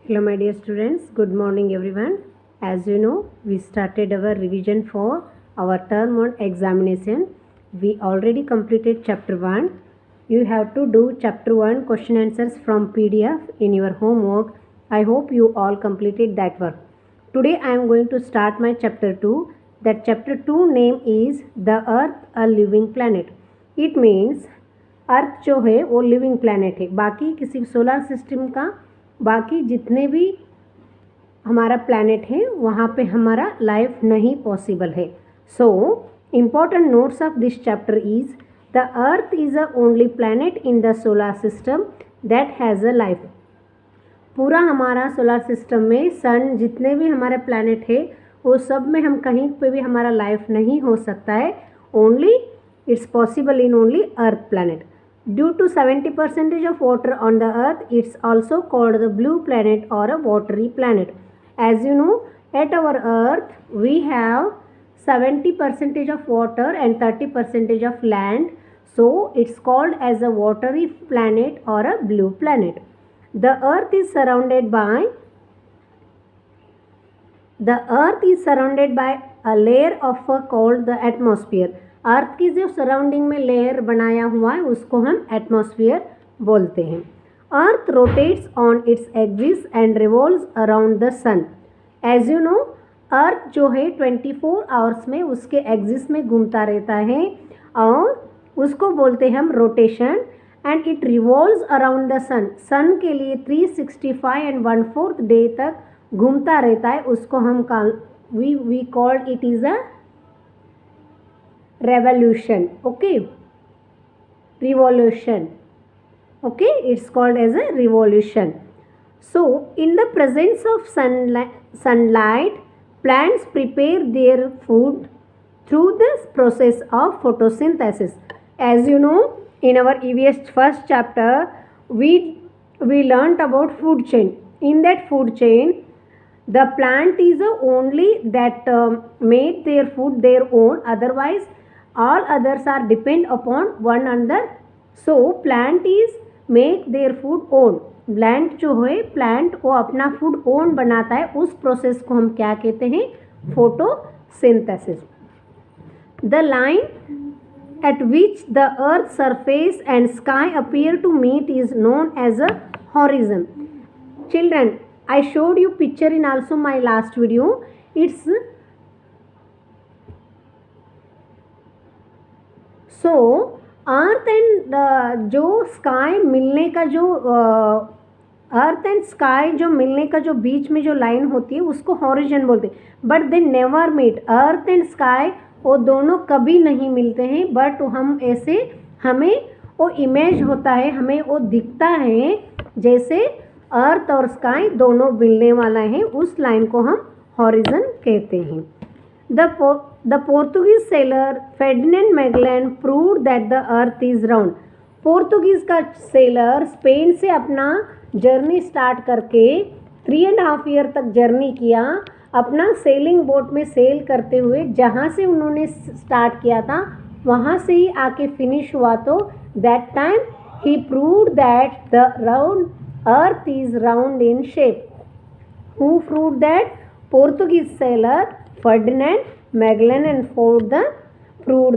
Hello my dear students, good morning everyone. As you know, we started our revision for our term 1 examination. We already completed chapter 1. You have to do chapter 1 question answers from PDF in your homework. I hope you all completed that work. Today I am going to start my chapter 2. That chapter 2 name is The Earth, a Living Planet. It means अर्थ जो है वो living planet है. बाकी किसी solar system का बाकी जितने भी हमारा प्लैनेट है वहाँ पे हमारा लाइफ नहीं पॉसिबल है. So important notes of this chapter is the earth is a only planet in the solar system that has a life. पूरा हमारा सोलर सिस्टम में सन जितने भी हमारे प्लैनेट है वो सब में हम कहीं पे भी हमारा लाइफ नहीं हो सकता है. Only it's possible in only earth planet. Due to 70% of water on the earth, it's also called the blue planet or a watery planet. As you know, at our earth, we have 70% of water and 30% of land. So, it's called as a watery planet or a blue planet. The earth is surrounded by a layer of called the atmosphere. अर्थ की जो surrounding में layer बनाया हुआ है उसको हम atmosphere बोलते हैं. Earth rotates on its axis and revolves around the sun. As you know, earth जो है 24 आवर्स में उसके एक्सिस में घूमता रहता है और उसको बोलते हैं हम rotation. And it revolves around the sun. Sun के लिए 365 एंड 1/4 डे तक घूमता रहता है. उसको हम we called it is a revolution. Okay, revolution. Okay, it's called as a revolution. So in the presence of sunlight, plants prepare their food through this process of photosynthesis. As you know, in our EVS first chapter we learnt about food chain. In that food chain, the plant is only that made their food their own, otherwise all others are depend upon one another. So plant is make their food own. Plant जो है plant वो अपना food own बनाता है. उस process को हम क्या कहते हैं? Photosynthesis. The line at which the earth surface and sky appear to meet is known as a horizon. Children, I showed you picture in also my last video. It's so earth and जो sky मिलने का जो अर्थ and sky जो मिलने का जो बीच में जो लाइन होती है उसको हॉरिजन बोलते हैं. But they never meet. Earth and sky वो दोनों कभी नहीं मिलते हैं. बट हम ऐसे हमें वो इमेज होता है, हमें वो दिखता है जैसे अर्थ और स्काई दोनों मिलने वाला है. उस लाइन को हम हॉरिजन कहते हैं. The Portuguese sailor Ferdinand Magellan proved that the earth is round. Portuguese का सेलर स्पेन से अपना जर्नी स्टार्ट करके 3.5 ईयर तक जर्नी किया. अपना सेलिंग बोट में सेल करते हुए जहाँ से उन्होंने स्टार्ट किया था वहाँ से ही आके फिनिश हुआ. तो that time he proved that the round earth is round in shape. Who proved that? Portuguese seller Ferdinand Magellan and proved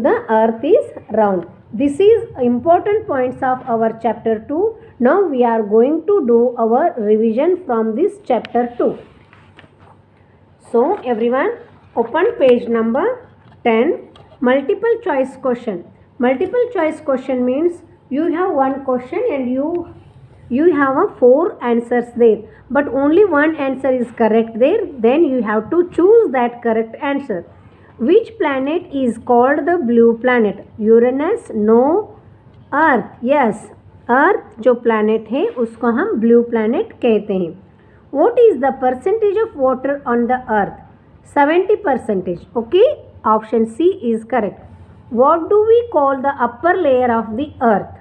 the earth is round. This is important points of our chapter 2. Now we are going to do our revision from this chapter 2. So everyone open page number 10. Multiple choice question. Multiple choice question means you have one question and you have 4 answers there, but only one answer is correct there. Then you have to choose that correct answer. Which planet is called the blue planet? Uranus? No. Earth? Yes. Earth जो planet है उसको हम blue planet कहते हैं. What is the percentage of water on the earth? 70%. Okay. Option C is correct. What do we call the upper layer of the earth?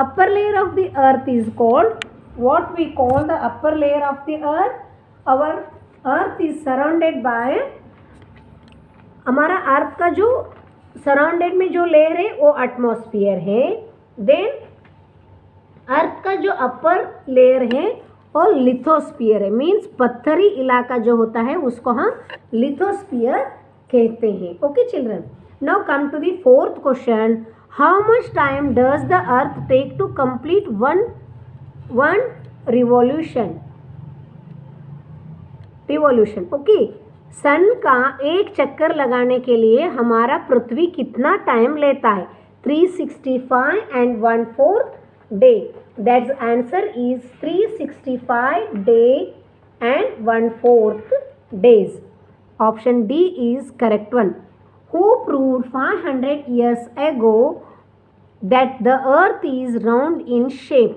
Upper layer of the earth is called, what we call the upper layer of the earth? Our earth is surrounded by, हमारा अर्थ का जो surrounded में जो layer है वो atmosphere है. Then अर्थ का जो अपर लेयर है और लिथोस्फीयर है, मीन्स पत्थरी इलाका जो होता है उसको हम लिथोस्फीयर कहते हैं. Okay children, now come to the fourth question. How much time does the earth take to complete one revolution. Okay, sun का एक चक्कर लगाने के लिए हमारा पृथ्वी कितना टाइम लेता है. 365 and 1/4 day. That's answer is 365 day and 1/4 days. Option D is correct one. Who proved 500 years ago that the earth is round in shape?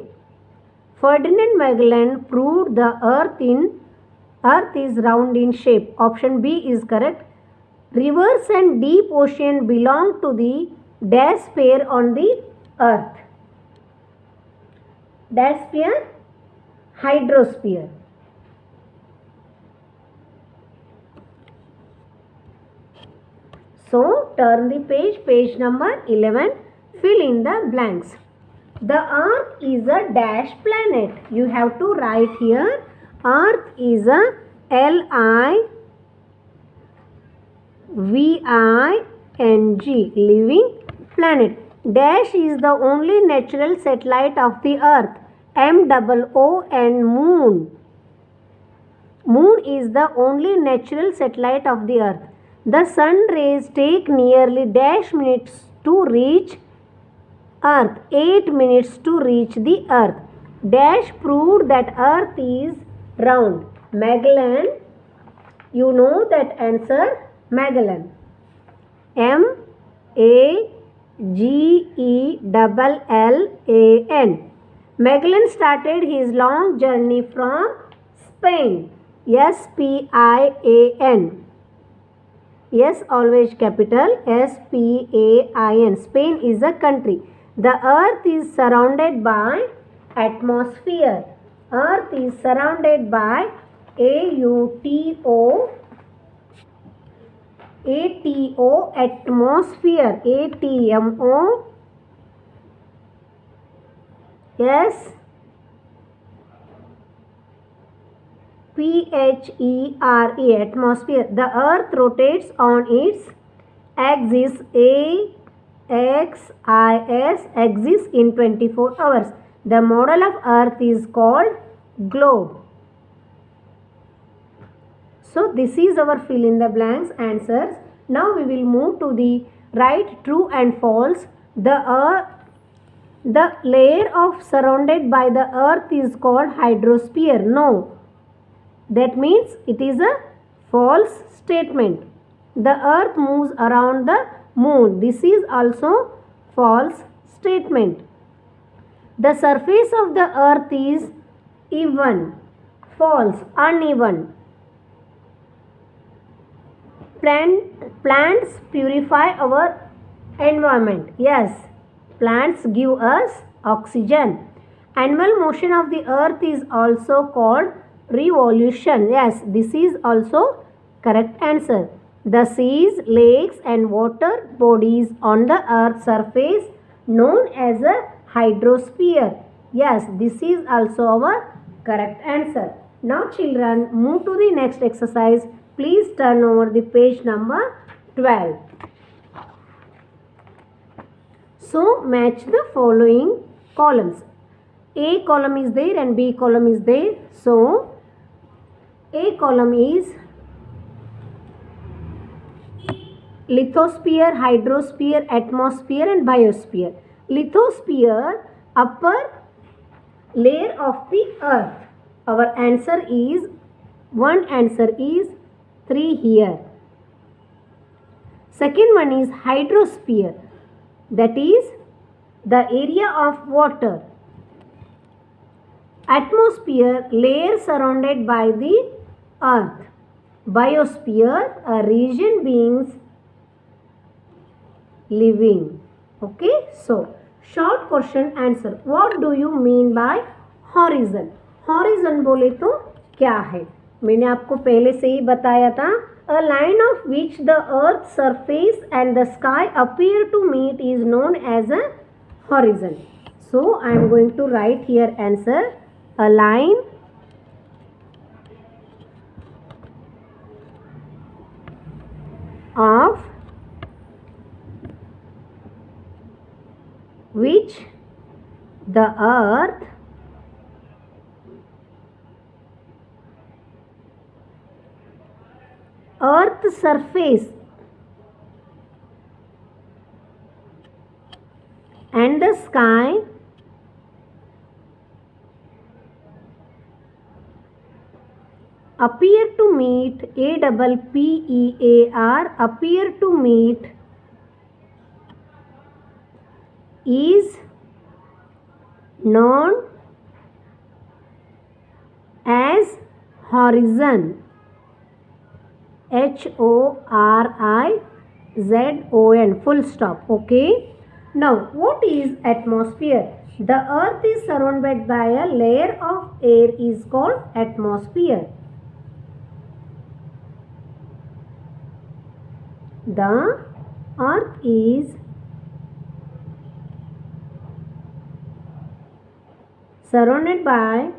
Ferdinand Magellan proved the earth is round in shape. Option B is correct. Rivers and deep ocean belong to the dash sphere on the earth. Dash sphere, hydrosphere. So turn the page number 11. Fill in the blanks. The earth is a dash planet. You have to write here. Earth is a living, living planet. Dash is the only natural satellite of the earth. MOO and moon. Moon is the only natural satellite of the earth. The sun rays take nearly dash minutes to reach earth. 8 minutes to reach the earth. Dash proved that earth is round. Magellan, you know that answer. Magellan, Magellan. Magellan started his long journey from Spain. Spain. Yes, always capital. Spain. Spain is a country. The earth is surrounded by atmosphere. Earth is surrounded by ATO, atmosphere. ATMO. Yes. PHERE, atmosphere. The earth rotates on its axis, axis in 24 hours. The model of earth is called globe. So this is our fill in the blanks answers. Now we will move to the right, true and false. The layer of surrounded by the earth is called hydrosphere. No. That means it is a false statement. The earth moves around the moon. This is also false statement. The surface of the earth is even. False. Uneven. Plants purify our environment. Yes. Plants give us oxygen. Annual motion of the earth is also called revolution. Yes, this is also correct answer. The seas, lakes and water bodies on the earth's surface known as a hydrosphere. Yes, this is also our correct answer. Now children, move to the next exercise. Please turn over the page number 12. So match the following columns. A column is there and B column is there. So A column is lithosphere, hydrosphere, atmosphere and biosphere. Lithosphere, upper layer of the earth. Our answer is, one answer is 3 here. Second one is hydrosphere. That is the area of water. Atmosphere, layer surrounded by the earth. Biosphere, a region beings living. Okay, so short question answer. What do you mean by horizon? Horizon बोले तो क्या है? मैंने आपको पहले से ही बताया था. A line of which the earth's surface and the sky appear to meet is known as a horizon. So I am going to write here answer. A line of which the earth surface and the sky appear to meet, APPEAR, appear to meet, is known as horizon, HORIZON, full stop. Okay. Now, what is atmosphere? The earth is surrounded by a layer of air is called atmosphere. The earth is surrounded by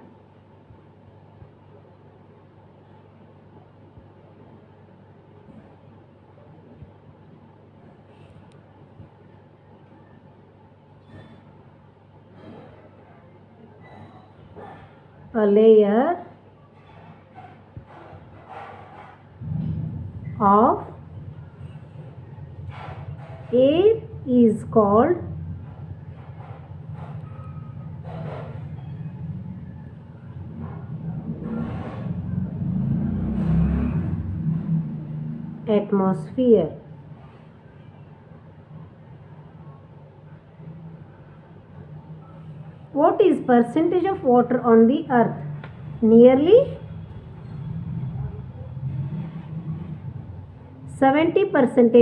a layer of air is called atmosphere. What is percentage of water on the earth? Nearly 70%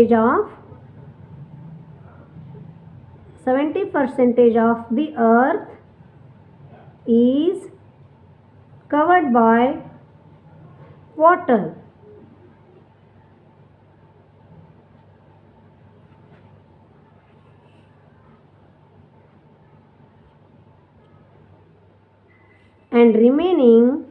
of the earth is covered by water. And remaining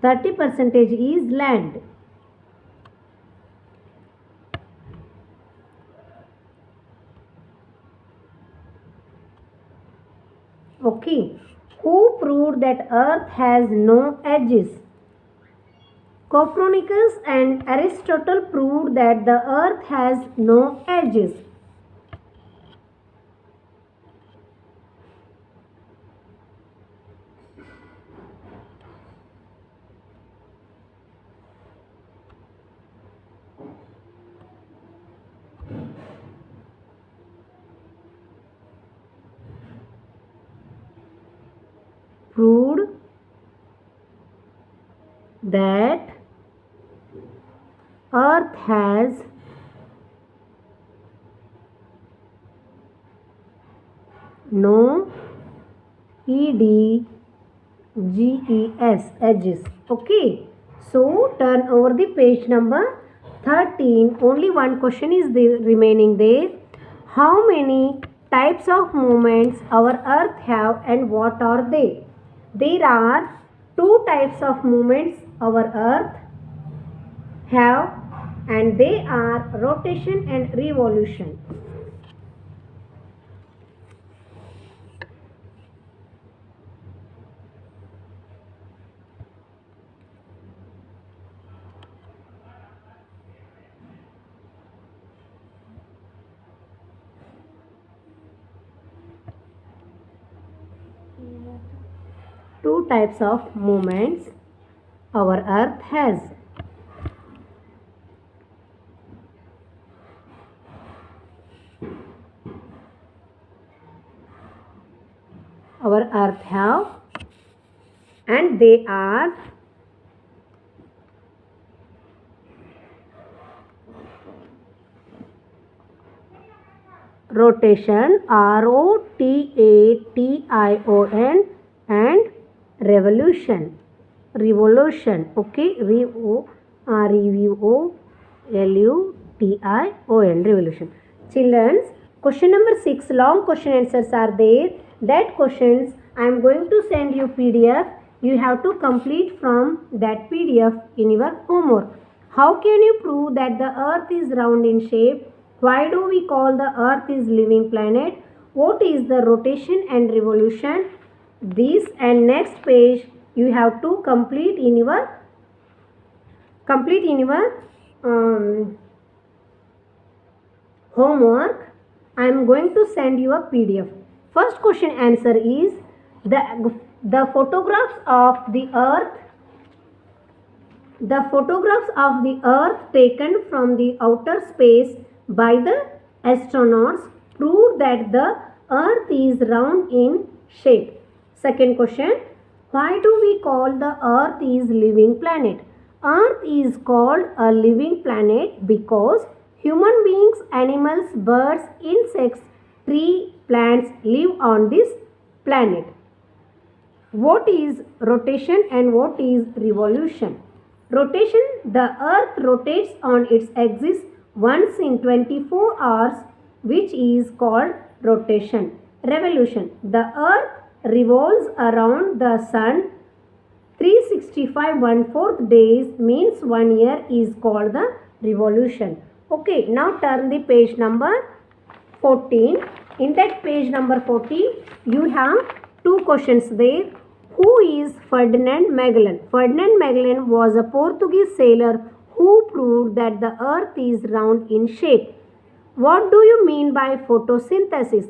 30% is land. Okay. Who proved that earth has no edges? Copernicus and Aristotle proved that the earth has no edges. Proved that earth has no edges. Okay. So turn over the page number 13. Only one question is remaining there. How many types of movements our earth have and what are they? There are two types of movements our earth have and they are rotation and revolution. Two types of movements our earth has. Our earth have and they are rotation, ROTATION, and revolution. Okay, REVOLUTION, revolution. Children, question number 6, long question answers are there. That questions I am going to send you PDF. You have to complete from that PDF in your homework. How can you prove that the earth is round in shape? Why do we call the earth is living planet? What is the rotation and revolution? This and next page you have to complete in your homework. I am going to send you a PDF. First question answer is the photographs of the earth. The photographs of the earth taken from the outer space by the astronauts prove that the earth is round in shape. Second question, why do we call the earth is living planet? Earth is called a living planet because human beings, animals, birds, insects, trees, plants live on this planet. What is rotation and what is revolution? Rotation, the earth rotates on its axis once in 24 hours, which is called rotation. Revolution, the earth revolves around the sun 365 1/4 days, means 1 year, is called the revolution. Okay, now turn the page number 14. In that page number 14, you have two questions there. Who is Ferdinand Magellan? Ferdinand Magellan was a Portuguese sailor who proved that the earth is round in shape. What do you mean by photosynthesis?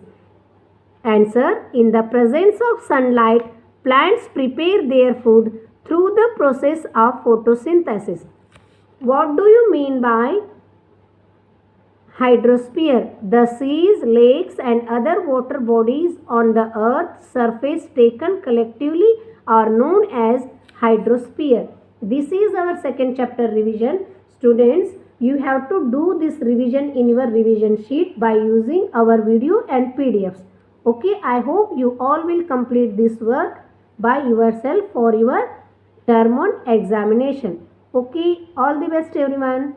Answer, in the presence of sunlight, plants prepare their food through the process of photosynthesis. What do you mean by hydrosphere? The seas, lakes and other water bodies on the earth's surface taken collectively are known as hydrosphere. This is our second chapter revision. Students, you have to do this revision in your revision sheet by using our video and PDFs. Okay, I hope you all will complete this work by yourself for your term 1 examination. Okay, all the best everyone.